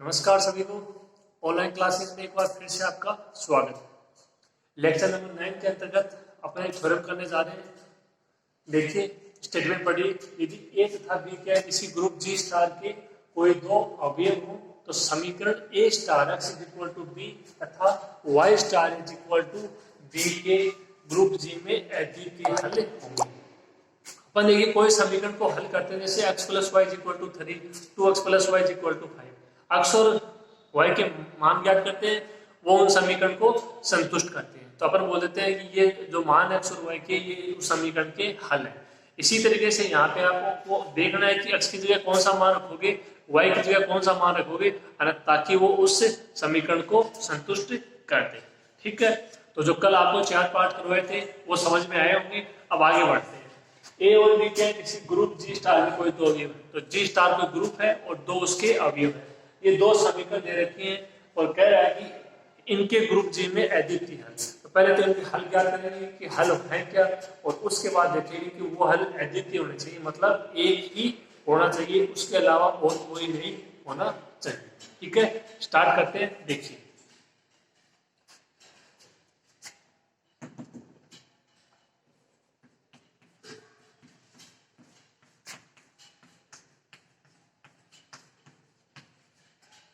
नमस्कार सभी को। ऑनलाइन क्लासेस में एक बार फिर से आपका स्वागत है। लेक्चर नंबर 9 के अंतर्गत अपना एक थ्योरम करने जा रहे हैं। देखिए स्टेटमेंट पढ़िए, यदि ए तथा बी के किसी ग्रुप जी स्टार के कोई दो अवयव हो तो समीकरण a star x is equal to b तथा y star is equal to b के ग्रुप जी में अद्वितीय हल होंगे। अपन देखिए कोई समीकरण को हल करते हैं, जैसे x plus y equal to 3, 2x plus y equal to 5। x और y के मान ज्ञात करते हैं, वो उन समीकरण को संतुष्ट करते हैं। तो अपन बोल देते हैं कि ये जो मान x और y के ये उस समीकरण के हल है। इसी तरीके से यहाँ पे आपको देखना है कि x की जगह कौन सा मान रखोगे, y की जगह कौन सा मान रखोगे, ताकि वो उस समीकरण को संतुष्ट कर दे। ठीक है, तो जो कल आपको 4 पार्ट करवाए थे वो समझ में आए होंगे। अब आगे बढ़ते हैं। ए और बी के किसी ग्रुप जी स्टार में कोई दो अवयव है, तो जी स्टार कोई ग्रुप है और दो उसके अवयव है। ये दो समीकरण दे रखे हैं और कह रहा है कि इनके ग्रुप जी में अद्वितीय हल। तो पहले तो इनके हल ज्ञात करेंगे कि हल है क्या, और उसके बाद देखेंगे कि वो हल अद्वितीय होने चाहिए, मतलब एक ही होना चाहिए, उसके अलावा और कोई नहीं होना चाहिए। ठीक है, स्टार्ट करते हैं। देखिए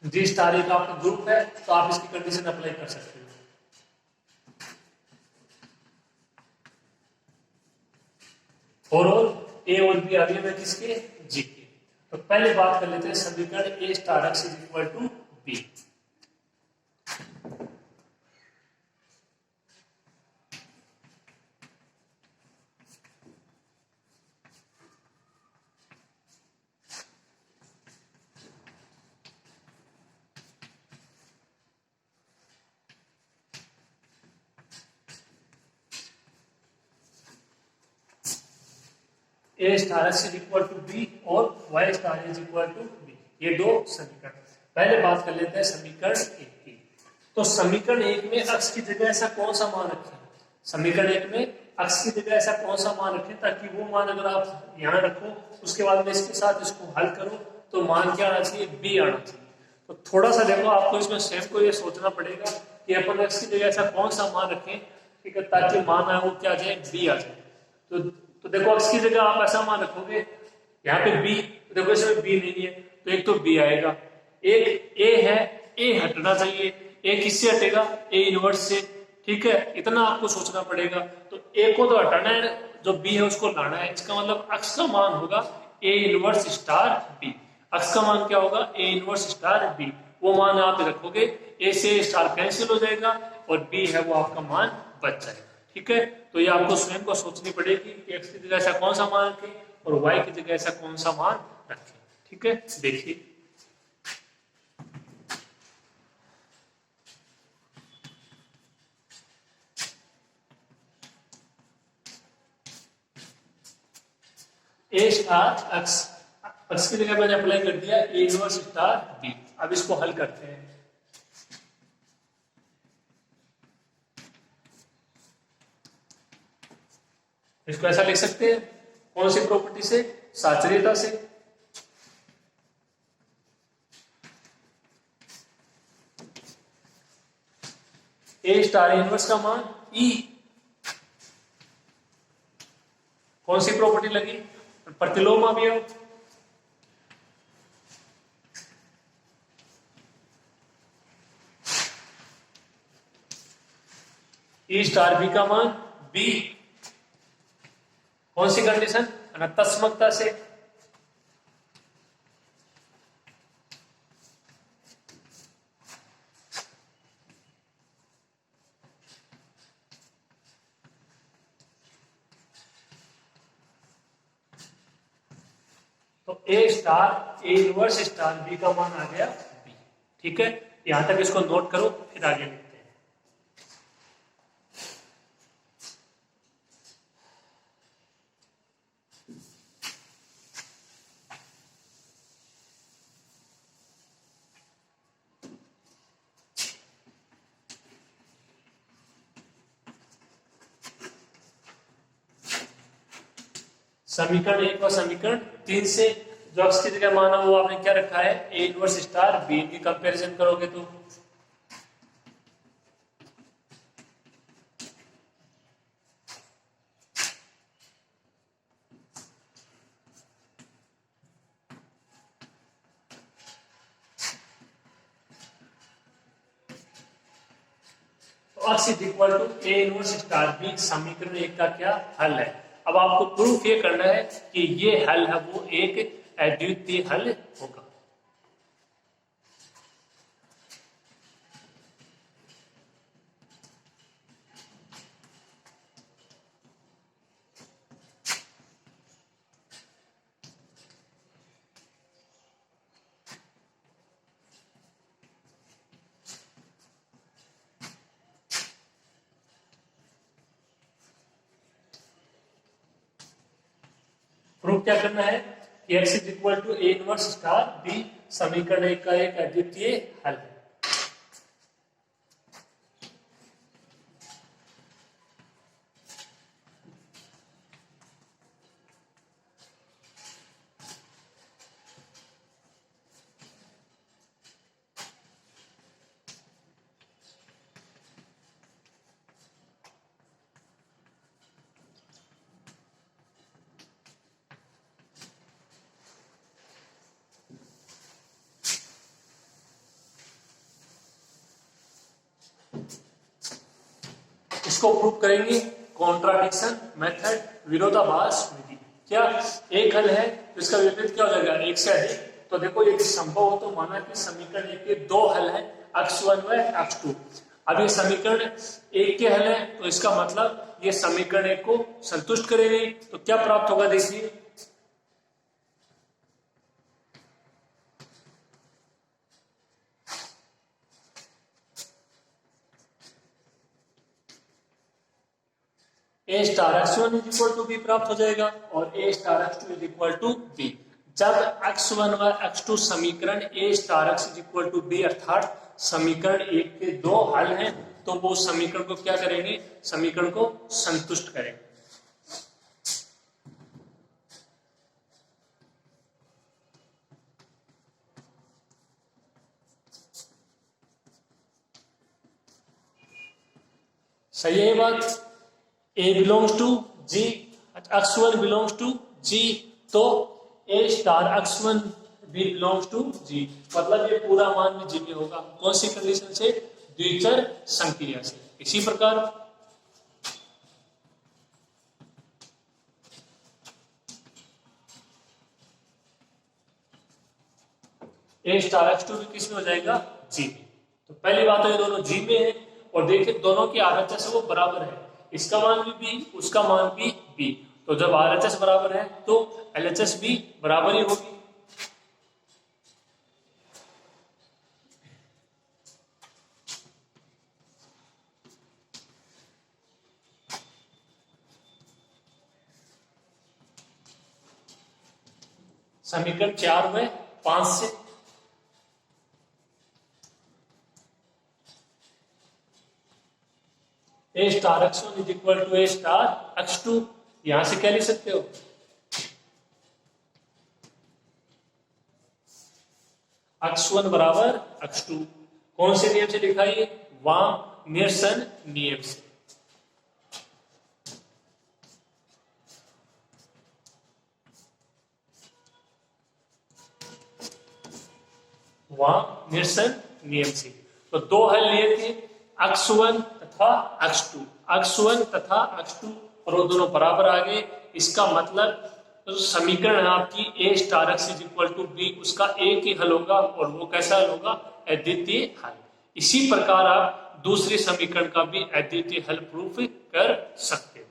जी स्टार एक आपका ग्रुप है, तो आप इसकी कंडीशन अप्लाई कर सकते हो। और ए और बी अवयव है किसके, जी के। तो पहले बात कर लेते हैं समीकरण a star x is equal to b. A star x is equal to b और y star is equal to b, ये दो समीकरण। पहले बात कर लेते हैं समीकरण एक की। तो समीकरण एक में x की जगह ऐसा कौन सा मान रखें, समीकरण एक में x की जगह ऐसा कौन सा मान रखें ताकि वो मान अगर आप यहाँ रखो उसके बाद में इसके साथ इसको हल करो तो मान क्या आना चाहिए, b आना चाहिए। तो थोड़ा सा देखो आपको इसमें स्वयं को ये सोचना पड़ेगा कि अपन x की जगह ऐसा कौन सा मान रखें, ठीक है, ताकि मान आए वो क्या आ जाए, b आ जाए। तो देखो x की जगह आप ऐसा मान रखोगे, यहाँ पे b, तो देखो इसमें b नहीं है तो एक तो b आएगा, एक a है, a हटना चाहिए, a किससे हटेगा, a इनवर्स से। ठीक है, इतना आपको सोचना पड़ेगा। तो a को तो हटाना है, जो b है उसको लाना है। इसका मतलब x का मान होगा a inverse star b। x का मान क्या होगा, a इनवर्स स्टार b। वो मान आप रखोगे, a से स्टार कैंसिल हो जाएगा और b है वो आपका मान बच जाएगा। ठीक है, तो ये आपको स्वयं को सोचनी पड़ेगी कि x की जगह ऐसा कौन सा मान रखें और y की जगह ऐसा कौन सा मान रखें। ठीक है, देखिए ए स्टार एक्स, एक्स की जगह मैंने अप्लाई कर दिया ए इनवर्स स्टार बी। अब इसको हल करते हैं। इसको ऐसा लिख सकते हैं, कौन सी प्रॉपर्टी से, साचर्यता से। ए स्टार इनवर्स का मान ई, कौन सी प्रॉपर्टी लगी, प्रतिलोम अवयव। ई स्टार बी का मान बी, कौन सी कंडीशन, अनतस्मकता से। तो a star A inverse star b का मान आ गया बी। ठीक है, यहां तक इसको नोट करो, फिर आगे लिखते हैं। समीकरण एक और समीकरण 3 से जो x की जगह माना वो आपने क्या रखा है, a इनवर्स स्टार b की कंपैरिजन करोगे तो x is equal to a inverse star b समीकरण एक का क्या हल है। अब आपको प्रूफ ये करना है कि ये हल है वो एक अद्वितीय हल होगा। प्रूफ क्या करना है कि x is equal to a inverse star b समीकरण एक का एक अद्वितीय हल है। इसको प्रूव करेंगे कॉन्ट्राडिक्शन मेथड, विरोधाभास विधि। क्या एक हल है तो इसका विपरीत क्या हो जाएगा, एक से अधिक। तो देखो यदि संभव हो तो माना कि समीकरण एक के दो हल है, x1 व x2। अब ये समीकरण एक के हल है तो इसका मतलब ये समीकरण एक को संतुष्ट करेंगे। तो क्या प्राप्त होगा देखिए, a star x1 is equal to b प्राप्त हो जाएगा और a star x2 is equal to b. जब x1 व x2 समीकरण a star x is equal to b अर्थात समीकरण एक के दो हल हैं तो वो समीकरण को क्या करेंगे, समीकरण को संतुष्ट करेंगे। सही है ये बात। A belongs to G, x1 belongs to G, तो A स्टार x1 भी बिलोंग्स टू G, मतलब ये पूरा मान भी G में होगा। कौन सी कंडीशन से, द्विचर संक्रिया से। इसी प्रकार A स्टार x2 भी किस में हो जाएगा, G में। तो पहली बात तो ये दोनों G में है और देखिए दोनों की RHS वो बराबर है, इसका मान भी B उसका मान भी B। तो जब RHS बराबर है तो LHS भी बराबर ही होगी। समीकरण 4 में 5 से A star x1 is equal to A star x2, यहां से क्या लिख सकते हो, x1 बराबर x2। कौन से नियम से लिखा है, वाम निरसन नियम से। वाम निरसन नियम से। तो दो हल लिए थे, x1 तथा x2, x1 तथा x2, और वो दोनों बराबर आ गए। इसका मतलब तो समीकरण है आपकी A star x is equal to B, उसका एक ही हल होगा और वो कैसा हल होगा, अद्वितीय हल। इसी प्रकार आप दूसरे समीकरण का भी अद्वितीय हल प्रूफ कर सकते हो।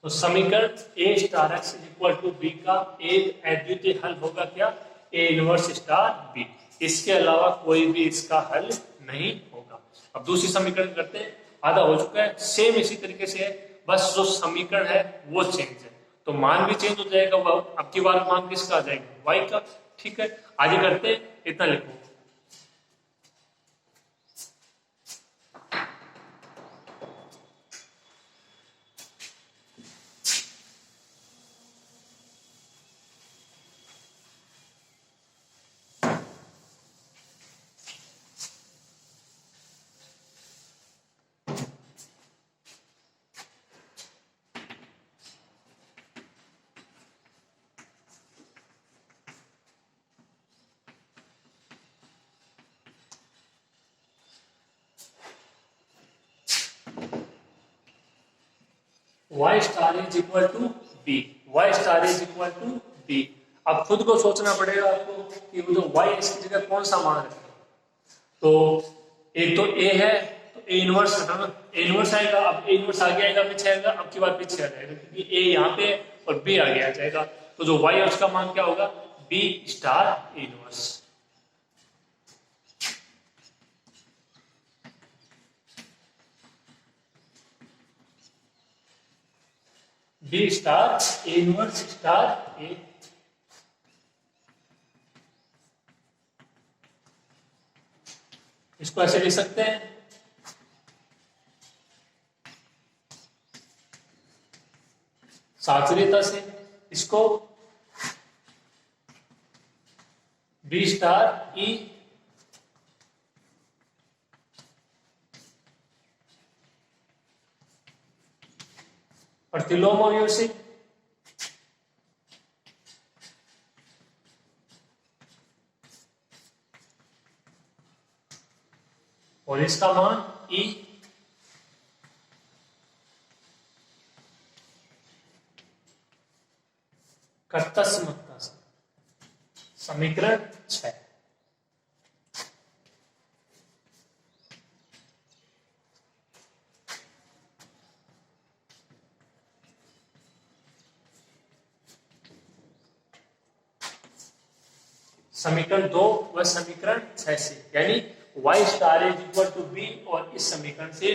तो समीकरण A star x is equal to B का एक अद्वितीय हल होगा क्या, ए इनवर्स स्टार बी, इसके अलावा कोई भी इसका हल नहीं होगा। अब दूसरी समीकरण करते हैं, आधा हो चुका है, सेम इसी तरीके से है, बस जो समीकरण है वो चेंज है, तो मान भी चेंज हो जाएगा, वो अब की बार मान किसका आ जाएगा, वाई का। ठीक है, आगे करते हैं, इतना लिखो। y star is equal to B, y star is equal to B. अब खुद को सोचना पड़ेगा आपको कि वो जो y है इसकी जगह कौन सा मान रखें। तो एक तो a है, तो a इनवर्स है ना, a इनवर्स आएगा, अब a इनवर्स आगे आएगा पीछे आएगा, अब की बार पीछे आ जाएगा, क्योंकि a यहाँ पे और b आगे आ जाएगा, तो जो y है उसका मान क्या होगा, b star a inverse. B star A inverse star a, इसको ऐसे लिख सकते हैं, साचर्यता से इसको बी स्टार ई प्रतिलोम से और इसका मान ई कर्तस्मकता से, समीकरण 6। समीकरण 2 व समीकरण 6 से, यानी y star is equal to b, और इस समीकरण से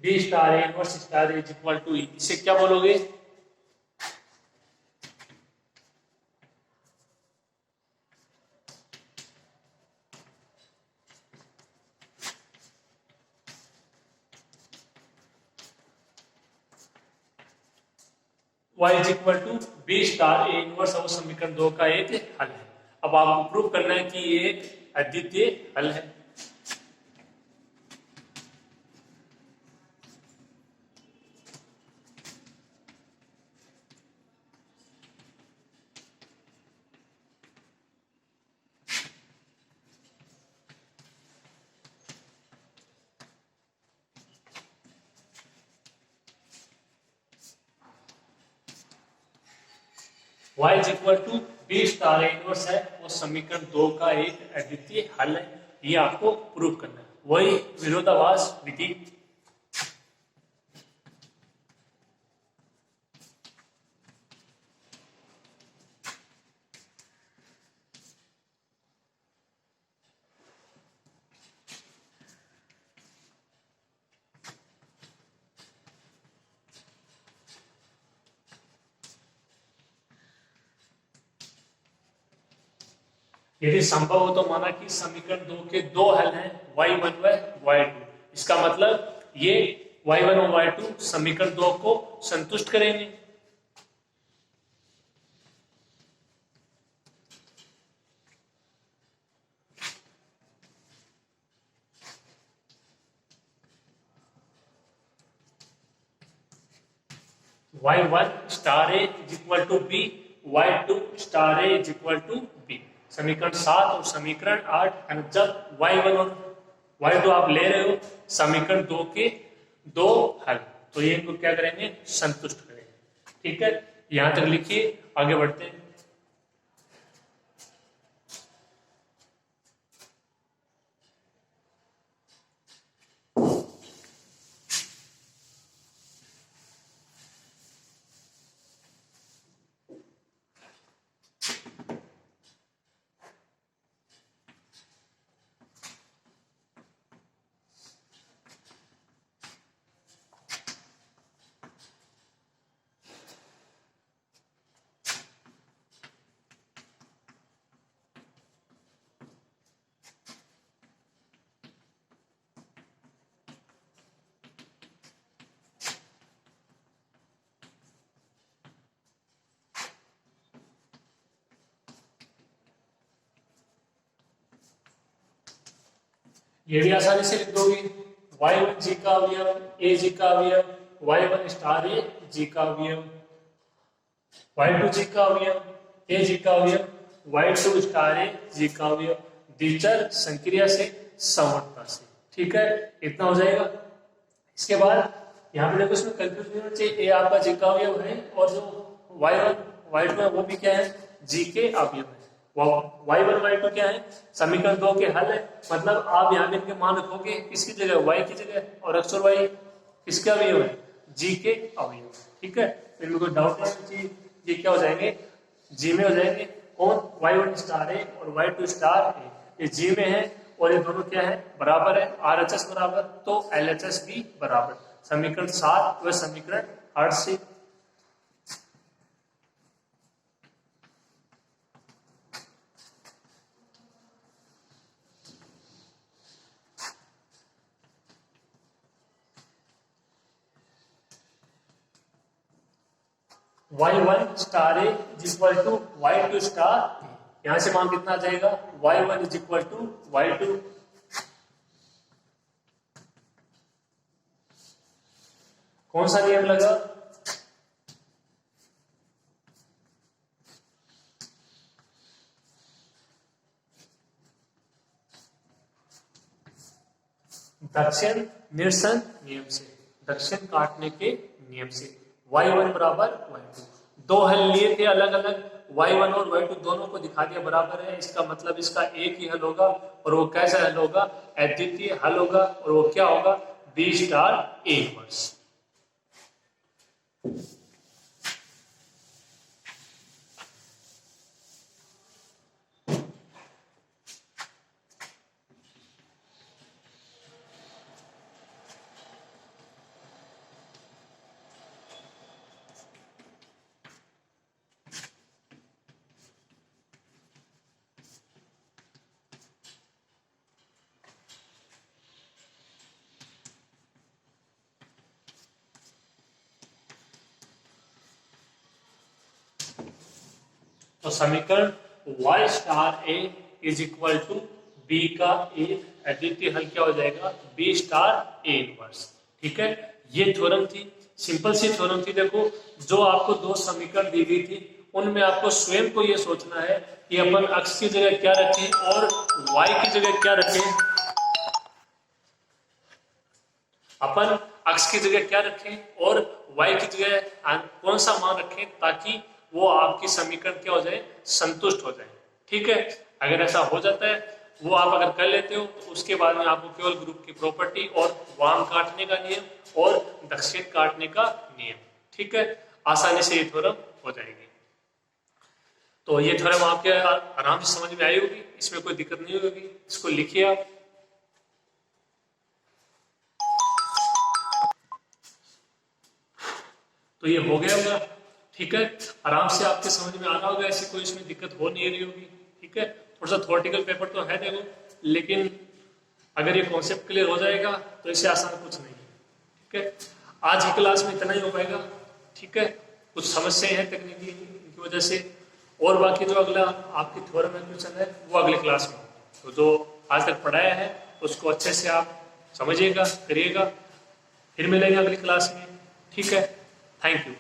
b star A inverse star is equal to e, इसे क्या बोलोगे, y is equal to B star A inverse, और समीकरण 2 का एक हल है। अब आपको प्रूव करना है कि ये एक अद्वितीय हल है। y is equal to B star A inverse है, वो समीकरण 2 का एक अद्वितीय हल है, ये आपको प्रूव करना है, वही विरोधाभास विधि। यदि संभव हो तो माना कि समीकरण 2 के दो हल हैं, y1 व y2, इसका मतलब ये y1 और y2 समीकरण 2 को संतुष्ट करेंगे। y1 star A is equal to B, y2 star A is equal to B, समीकरण 7 और समीकरण 8। जब y1 और y2 आप ले रहे हो समीकरण 2 के दो हल, तो ये इनको क्या करेंगे, संतुष्ट करेंगे। ठीक है, यहां तक लिखिए, आगे बढ़ते हैं। ये भी आसानी से लिख दोगे, y1 जी का अवयव a जी का अवयव y1 स्टार a जी का अवयव, y2 जी का अवयव a जी का अवयव y2 स्टार a जी का अवयव, द्विचर संक्रिया से समवर्तता से। ठीक है, इतना हो जाएगा। इसके बाद यहाँ पे देखो इसमें कंफ्यूज नहीं होना चाहिए, a आपका जी का अवयव है और जो y1 y2 है वो भी क्या है, जी के अवयव है। y1 y2 क्या है, समीकरण 2 के हल है। मतलब आप यहाँ पे इनके मान रखोगे किसकी जगह, y की जगह, और x और y किसके अवयव है, जी के अवयव। ठीक है, इनमें कोई डाउट नहीं चाहिए। ये क्या हो जाएंगे, जी में हो जाएंगे। कौन, y1 स्टार ए और y2 स्टार ए, ये जी में है और ये दोनों क्या है, बराबर है, RHS बराबर, तो LHS भी बराबर। समीकरण 7 व समीकरण 8 से y1 star A is equal to y2 star a. यहां से मान कितना आ जाएगा, y1 is equal to y2। कौन सा नियम लगा, दक्षिण निरसन नियम से, दक्षिण काटने के नियम से। y1 बराबर y2, दो हल लिए थे अलग अलग, y1 और y2 दोनों को दिखा दिया बराबर है, इसका मतलब इसका एक ही हल होगा। और वो कैसा हल होगा, अद्वितीय हल होगा, और वो क्या होगा, b स्टार a इनवर्स। तो समीकरण y star a is equal to b का एक अद्वितीय हल क्या हो जाएगा, b स्टार a इनवर्स। ठीक है, ये थ्योरम थी, सिंपल सी थ्योरम थी। देखो जो आपको दो समीकरण दी गई थी उनमें आपको स्वयं को ये सोचना है कि अपन x की जगह क्या रखें और y की जगह क्या रखें। अपन x की जगह क्या रखें और y की जगह कौन सा मान रखें ताकि वो आपकी समीकरण क्या हो जाए, संतुष्ट हो जाए। ठीक है, अगर ऐसा हो जाता है, वो आप अगर कर लेते हो, तो उसके बाद में आपको केवल ग्रुप की प्रॉपर्टी और वाम काटने का नियम और दक्षिण काटने का नियम, ठीक है, आसानी से ये थ्योरम हो जाएगी। तो ये थ्योरम आपके आराम से समझ में आई होगी, इसमें कोई दिक्कत नहीं होगी। इसको लिखिए आप। तो ये हो गया होगा, ठीक है, आराम से आपके समझ में आ रहा होगा, ऐसी कोई इसमें दिक्कत हो नहीं रही होगी। ठीक है, थोड़ा सा थ्योरेटिकल पेपर तो है देखो, लेकिन अगर ये कॉन्सेप्ट क्लियर हो जाएगा तो इससे आसान कुछ नहीं है। ठीक है, आज की क्लास में इतना ही हो पाएगा। ठीक है, कुछ समस्याएं हैं तकनीकी, इनकी वजह से, और बाकी जो अगला आपकी थ्योरम है क्वेश्चन है वो अगले क्लास में। तो जो आज तक पढ़ाया है उसको अच्छे से आप समझिएगा, करिएगा। फिर मिलेंगे अगली क्लास में। ठीक है, थैंक यू।